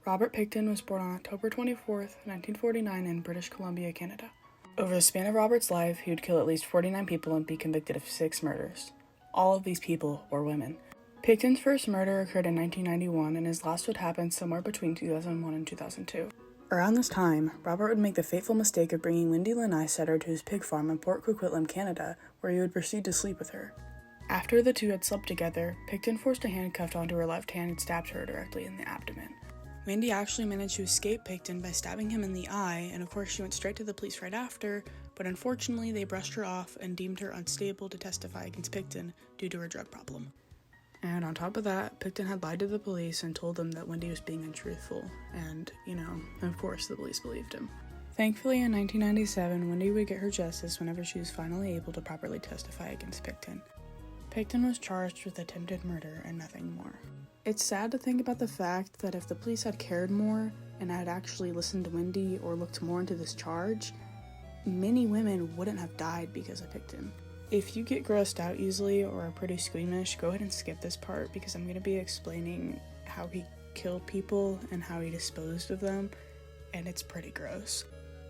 Robert Pickton was born on October 24th, 1949 in British Columbia, Canada. Over the span of Robert's life, he would kill at least 49 people and be convicted of 6 murders. All of these people were women. Pickton's first murder occurred in 1991, and his last would happen somewhere between 2001 and 2002. Around this time, Robert would make the fateful mistake of bringing Wendy Lynn Eisetter to his pig farm in Port Coquitlam, Canada, where he would proceed to sleep with her. After the two had slept together, Pickton forced a handcuff onto her left hand and stabbed her directly in the abdomen. Wendy actually managed to escape Pickton by stabbing him in the eye, and of course she went straight to the police right after, but unfortunately they brushed her off and deemed her unstable to testify against Pickton due to her drug problem. And on top of that, Pickton had lied to the police and told them that Wendy was being untruthful, and, of course the police believed him. Thankfully, in 1997, Wendy would get her justice whenever she was finally able to properly testify against Pickton. Pickton was charged with attempted murder and nothing more. It's sad to think about the fact that if the police had cared more and had actually listened to Wendy or looked more into this charge, many women wouldn't have died because of Pickton. If you get grossed out easily or are pretty squeamish, go ahead and skip this part because I'm going to be explaining how he killed people and how he disposed of them, and it's pretty gross.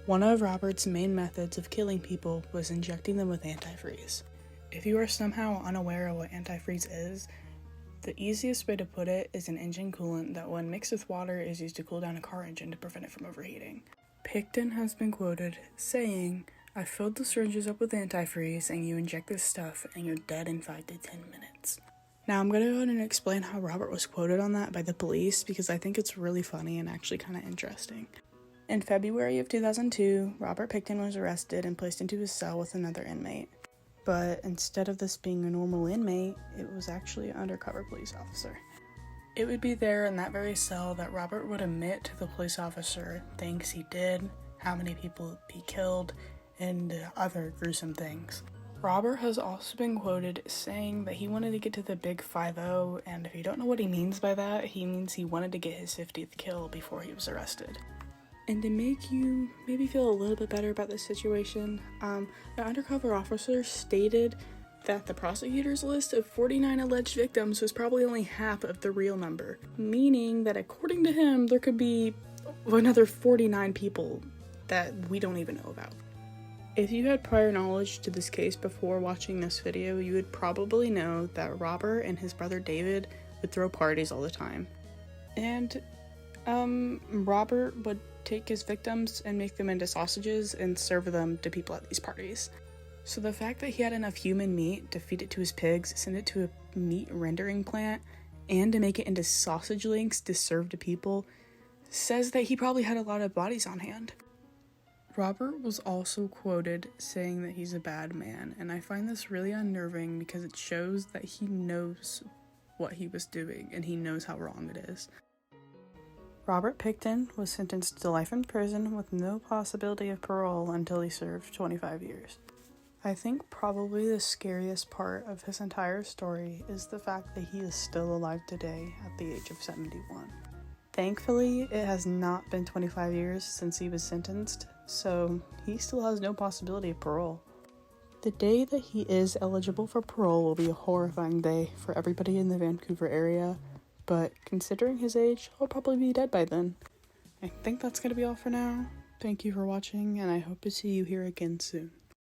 One of Robert's main methods of killing people was injecting them with antifreeze. If you are somehow unaware of what antifreeze is, the easiest way to put it is an engine coolant that when mixed with water is used to cool down a car engine to prevent it from overheating. Pickton has been quoted saying, "I filled the syringes up with antifreeze and you inject this stuff and you're dead in 5 to 10 minutes. Now I'm going to go ahead and explain how Robert was quoted on that by the police because I think it's really funny and actually kind of interesting. In February of 2002, Robert Pickton was arrested and placed into his cell with another inmate. But instead of this being a normal inmate, it was actually an undercover police officer. It would be there in that very cell that Robert would admit to the police officer things he did, how many people he killed, and other gruesome things. Robert has also been quoted saying that he wanted to get to the big 5-0, and if you don't know what he means by that, he means he wanted to get his 50th kill before he was arrested. And to make you maybe feel a little bit better about this situation, the undercover officer stated that the prosecutor's list of 49 alleged victims was probably only half of the real number, meaning that according to him, there could be another 49 people that we don't even know about. If you had prior knowledge to this case before watching this video, you would probably know that Robert and his brother David would throw parties all the time. And Robert would take his victims and make them into sausages and serve them to people at these parties. So the fact that he had enough human meat to feed it to his pigs, send it to a meat rendering plant, and to make it into sausage links to serve to people, says that he probably had a lot of bodies on hand. Robert was also quoted saying that he's a bad man, and I find this really unnerving because it shows that he knows what he was doing and he knows how wrong it is. Robert Pickton was sentenced to life in prison with no possibility of parole until he served 25 years. I think probably the scariest part of his entire story is the fact that he is still alive today at the age of 71. Thankfully, it has not been 25 years since he was sentenced, so he still has no possibility of parole. The day that he is eligible for parole will be a horrifying day for everybody in the Vancouver area, but considering his age, he'll probably be dead by then. I think that's going to be all for now. Thank you for watching, and I hope to see you here again soon.